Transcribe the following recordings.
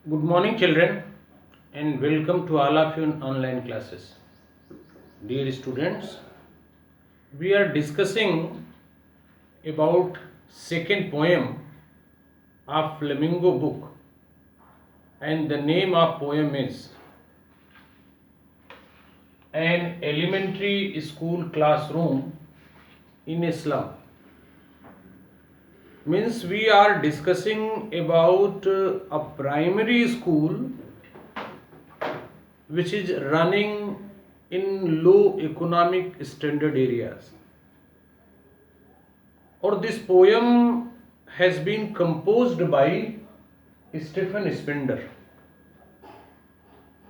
Good morning, children, and welcome to all of you in online classes. Dear students, we are discussing about second poem of Flamingo book, and the name of poem is An Elementary School Classroom in Islam. Means we are discussing about a primary school which is running in low economic standard areas. Or this poem has been composed by Stephen Spender,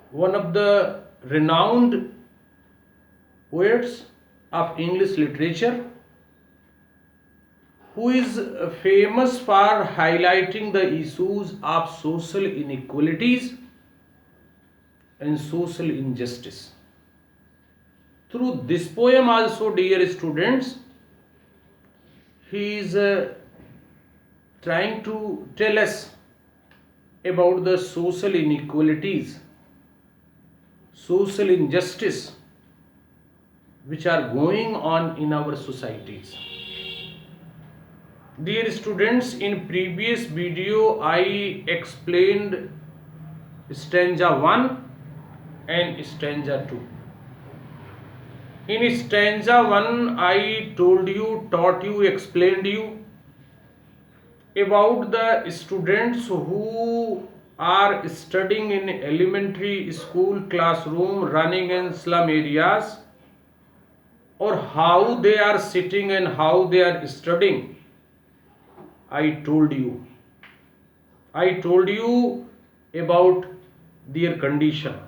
one of the renowned poets of English literature, who is famous for highlighting the issues of social inequalities and social injustice. Through this poem also, dear students, he is trying to tell us about the social inequalities, social injustice which are going on in our societies. Dear students, in previous video I explained stanza 1 and stanza 2. In stanza 1 I told you, taught you, explained you about the students who are studying in elementary school classroom running in slum areas, or how they are sitting and how they are studying. I told you about their condition.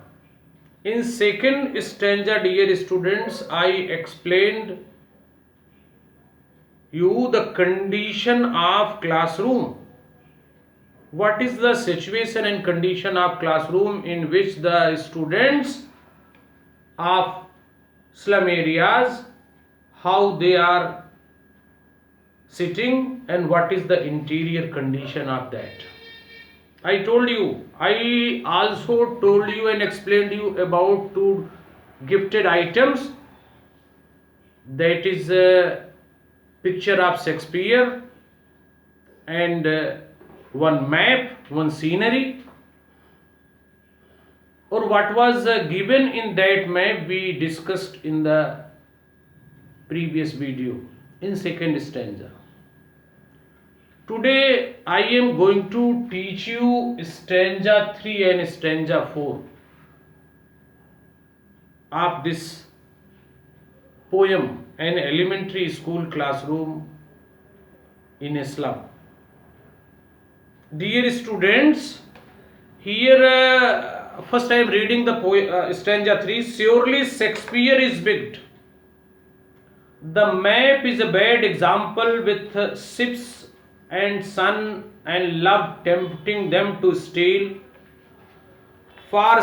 In second stanza, dear students, I explained you the condition of classroom. What is the situation and condition of classroom in which the students of slum areas, how they are sitting, and what is the interior condition of that. I told you. I also told you and explained you about two gifted items, that is a picture of Shakespeare and one map, one scenery. Or what was given in that map we discussed in the previous video in second stanza. Today I am going to teach you stanza 3 and stanza 4 of this poem, An Elementary School Classroom in Islam. Dear students, here first I am reading the stanza 3. Surely Shakespeare is wicked. The map is a bad example, with ships and sun and love tempting them to steal. For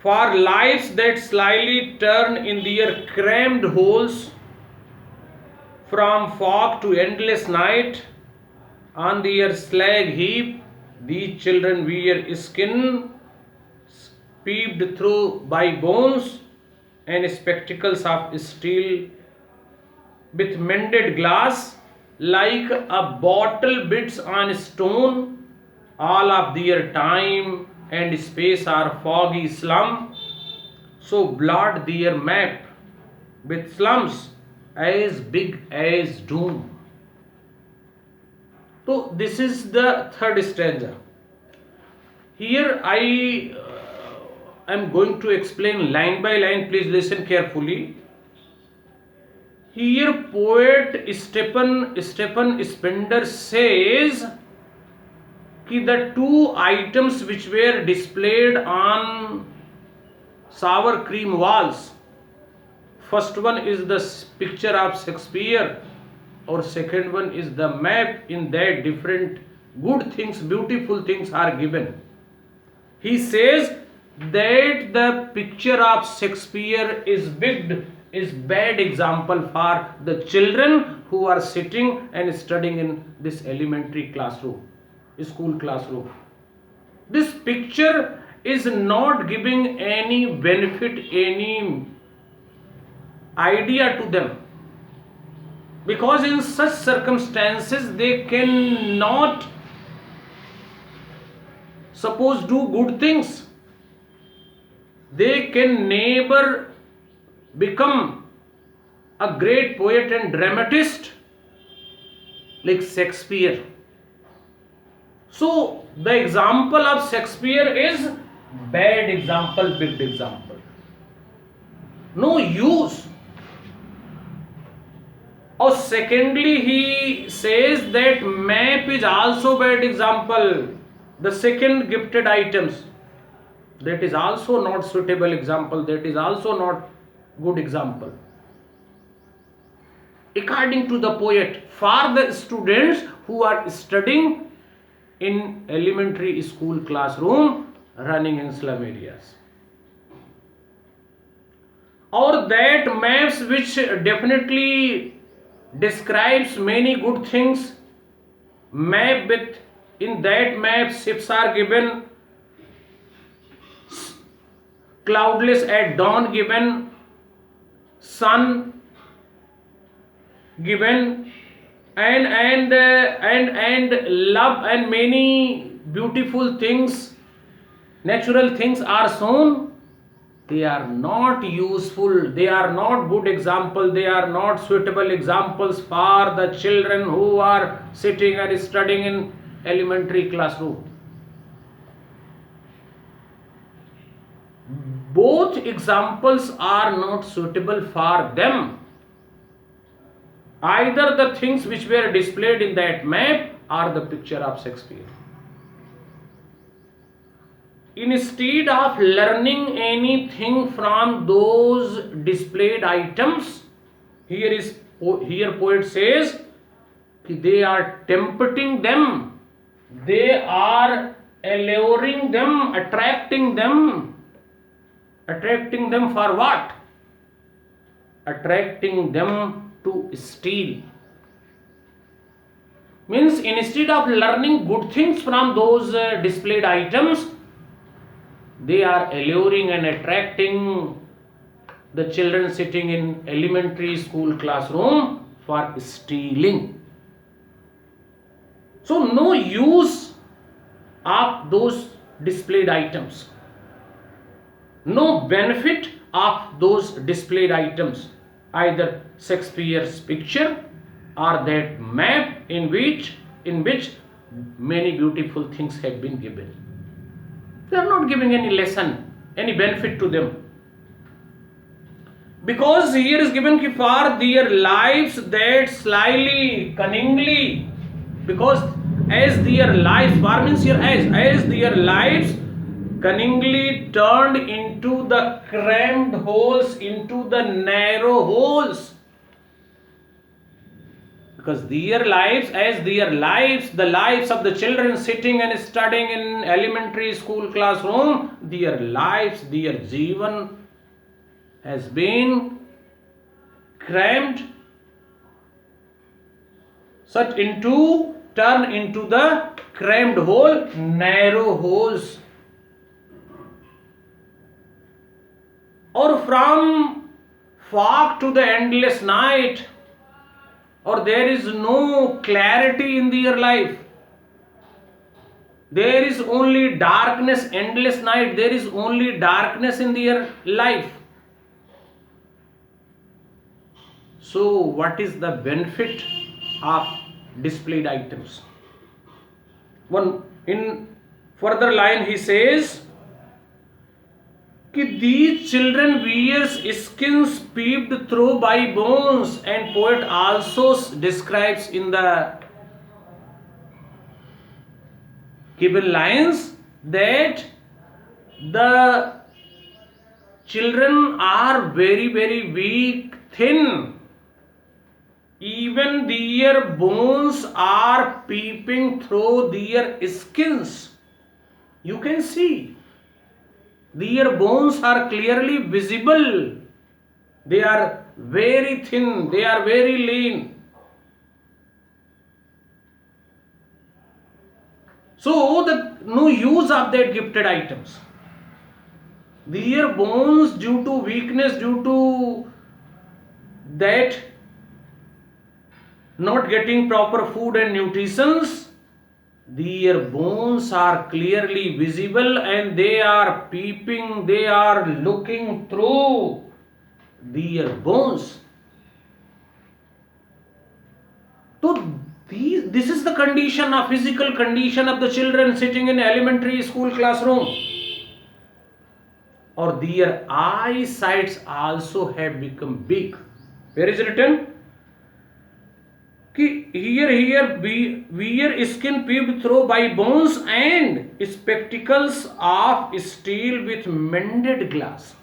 lives that slyly turn in their crammed holes, from fog to endless night, on their slag heap, these children wear skin peeped through by bones and spectacles of steel, with mended glass, like a bottle bits on stone. All of their time and space are foggy slum, so blot their map with slums as big as doom. So this is the third stanza. Here I am going to explain line by line. Please listen carefully. Here poet Stephen Spender says that the two items which were displayed on sour cream walls, first one is the picture of Shakespeare, or second one is the map. In that different good things, beautiful things are given. He says that the picture of Shakespeare is bad example for the children who are sitting and studying in this elementary classroom. school classroom. This picture is not giving any benefit, any idea to them, because in such circumstances they cannot suppose do good things. They can never become a great poet and dramatist like Shakespeare. So the example of Shakespeare is bad example, big example. No use. Or secondly, he says that map is also bad example. The second gifted items, that is also not suitable example, that is also not good example. According to the poet, for the students who are studying in elementary school classroom running in slum areas, or that maps which definitely describes many good things, map with, in that map ships are given, cloudless at dawn given, sun given, and love and many beautiful things, natural things are shown. They are not useful, they are not good example, they are not suitable examples for the children who are sitting and studying in elementary classroom. Both examples are not suitable for them. Either the things which were displayed in that map or the picture of Shakespeare. Instead of learning anything from those displayed items, here poet says they are tempting them, they are alluring them, attracting them for what? Attracting them to steal. Means instead of learning good things from those displayed items, they are alluring and attracting the children sitting in elementary school classroom for stealing. So no use of those displayed items, no benefit of those displayed items, either Shakespeare's picture or that map in which many beautiful things have been given. They are not giving any lesson, any benefit to them. Because here is given for their lives that slyly, cunningly, because as their lives, for means here as their lives cunningly turned into the crammed holes, into the narrow holes. Because their lives, as their lives, the lives of the children sitting and studying in elementary school classroom, their lives, their Jeevan has been crammed, such into, turn into the crammed hole, narrow holes. Or from fog to the endless night, or there is no clarity in their life. There is only darkness, endless night, there is only darkness in their life. So what is the benefit of displayed items? One in further line he says, these children wears skins peeped through by bones, and poet also describes in the given lines that the children are very, very weak, thin. Even their bones are peeping through their skins. You can see. Their bones are clearly visible. They are very thin, they are very lean. So the no use of that gifted items. Their bones, due to weakness, due to that not getting proper food and nutritions, their bones are clearly visible and they are peeping, they are looking through their bones. So this is the condition of physical condition of the children sitting in elementary school classroom. Or their eyesights also have become big. Where is written? Here wear skin peeped through by bones and spectacles of steel with mended glass.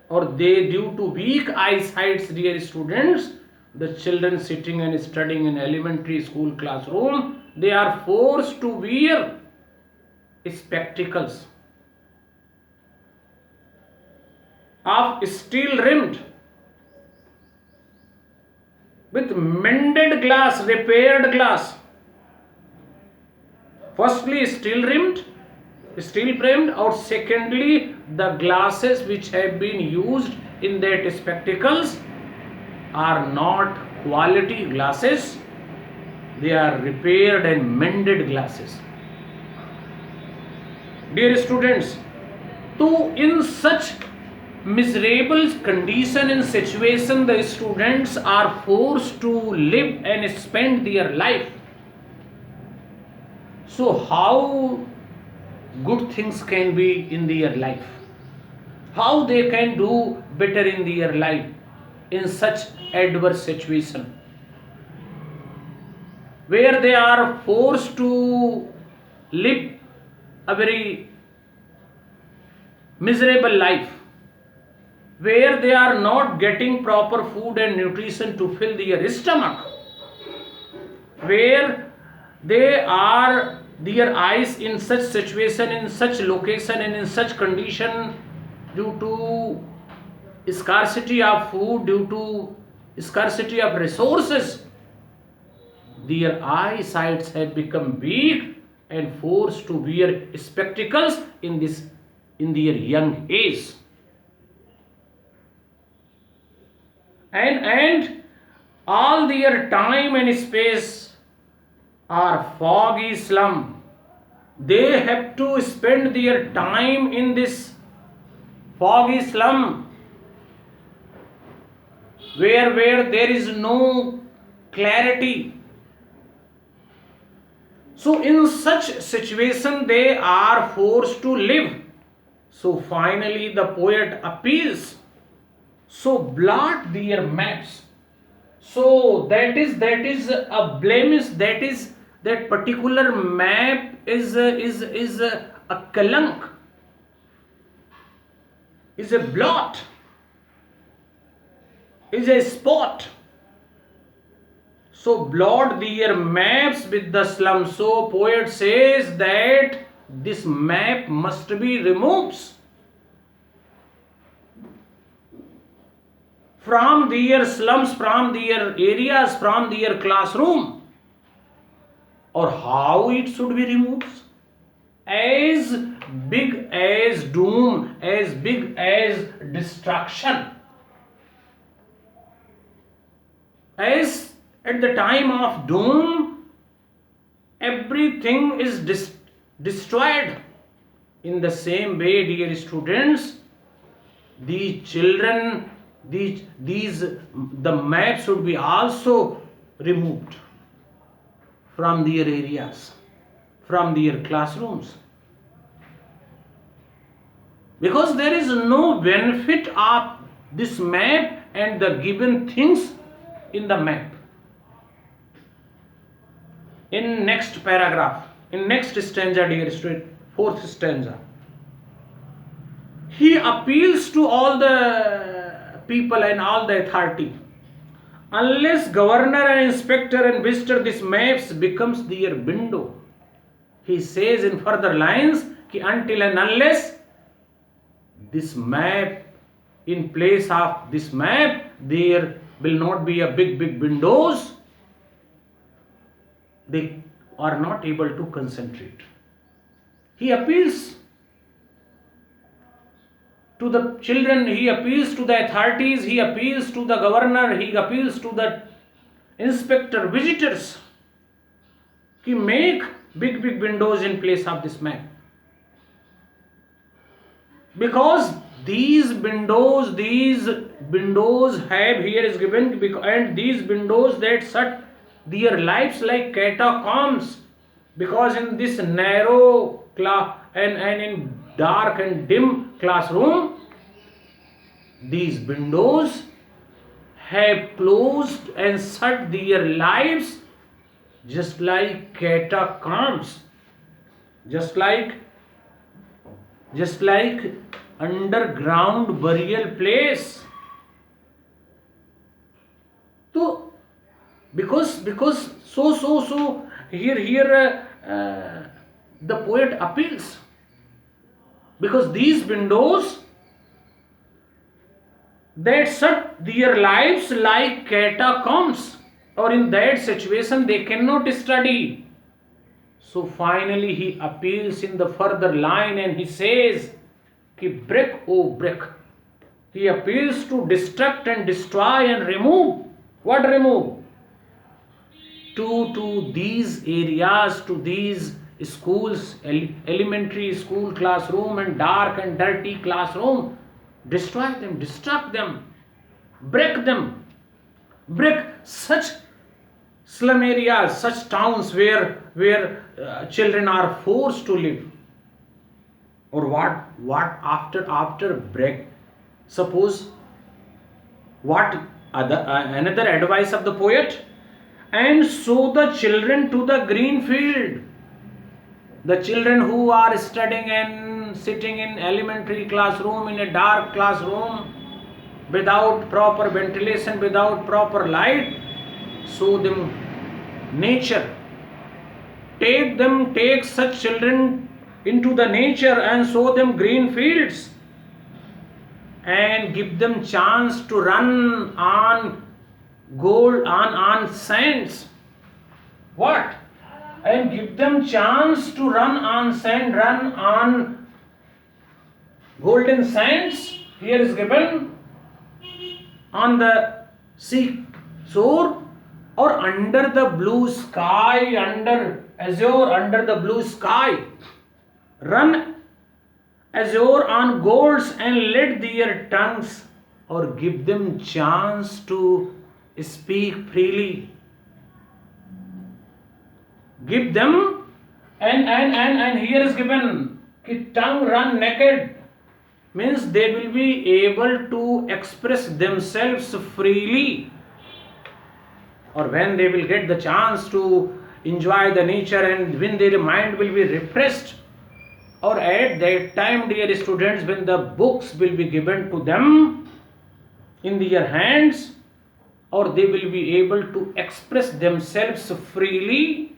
Or they, due to weak eyesight, dear students, the children sitting and studying in elementary school classroom, they are forced to wear spectacles of steel rimmed with mended glass, repaired glass. Firstly, steel rimmed, steel framed, or secondly, the glasses which have been used in that spectacles are not quality glasses, they are repaired and mended glasses. Dear students, so in such miserable condition and situation, the students are forced to live and spend their life. So how good things can be in their life? How they can do better in their life in such adverse situation, where they are forced to live a very miserable life, where they are not getting proper food and nutrition to fill their stomach, where they are, their eyes in such situation, in such location and in such condition, due to scarcity of food, due to scarcity of resources, their eyesights have become weak and forced to wear spectacles in their young age. And all their time and space are foggy slum. They have to spend their time in this foggy slum, where there is no clarity. So in such situation they are forced to live. So finally the poet appeals, so blot their maps. So that is a blemish, that particular map is a kalank, is a blot, is a spot. So blot their maps with the slum. So poet says that this map must be removed from their slums, from their areas, from their classroom. Or how it should be removed? As big as doom, as big as destruction. As at the time of doom, everything is destroyed. In the same way, dear students, the children, the map should be also removed from their areas, from their classrooms, because there is no benefit of this map and the given things in the map. In next paragraph, in next stanza, dear student, fourth stanza, he appeals to all the people and all the authority. Unless governor and inspector and visitor, this maps becomes their window. He says in further lines, until and unless this map, in place of this map, there will not be a big windows. are not able to concentrate. He appeals to the children, he appeals to the authorities, he appeals to the governor, he appeals to the inspector, visitors, he make big windows in place of this map. Because these windows have, here is given, and these windows that shut their lives like catacombs, because in this narrow and in dark and dim classroom, these windows have closed and shut their lives just like catacombs, just like underground burial place. So because so here the poet appeals, because these windows that shut their lives like catacombs, or in that situation they cannot study. So finally he appeals in the further line and he says, ki break, oh break. He appeals to destruct and destroy and remove. What remove? To these areas, to these schools, elementary school classroom and dark and dirty classroom, destroy them, destruct them, break them, break such slum areas, such towns where children are forced to live. Or what after break? Suppose what another advice of the poet, and show the children to the green field. The children who are studying and sitting in elementary classroom, in a dark classroom, without proper ventilation, without proper light, show them nature. Take such children into the nature and show them green fields, and give them chance to run on gold, on sands. What? And give them chance to run on sand, run on golden sands. Here is given on the sea shore, or under the blue sky, under azure, under the blue sky. Run azure on golds and let their tongues, or give them chance to speak freely. Give them, and here is given, tongue run naked, means they will be able to express themselves freely. Or when they will get the chance to enjoy the nature, and when their mind will be refreshed, or at that time, dear students, when the books will be given to them in their hands, or they will be able to express themselves freely.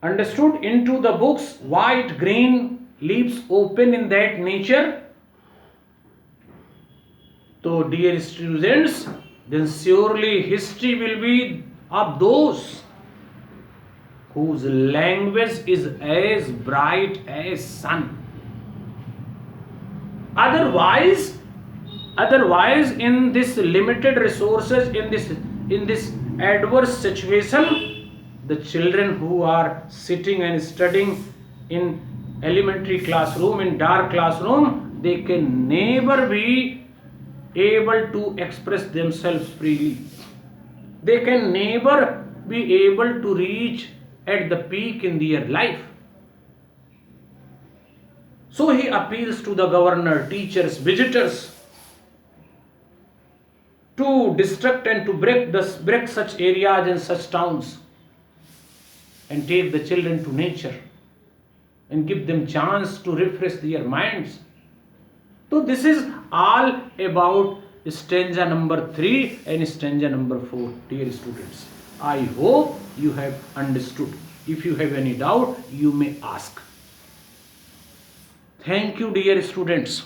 Understood? Into the books, white, green, leaves open in that nature. So dear students, then surely history will be of those whose language is as bright as sun. Otherwise, in this limited resources, in this adverse situation, the children who are sitting and studying in elementary classroom, in dark classroom, they can never be able to express themselves freely. They can never be able to reach at the peak in their life. So he appeals to the governor, teachers, visitors, to destruct and to break such areas and such towns, and take the children to nature and give them chance to refresh their minds. So this is all about stanza number 3 and stanza number 4, dear students. I hope you have understood. If you have any doubt, you may ask. Thank you, dear students.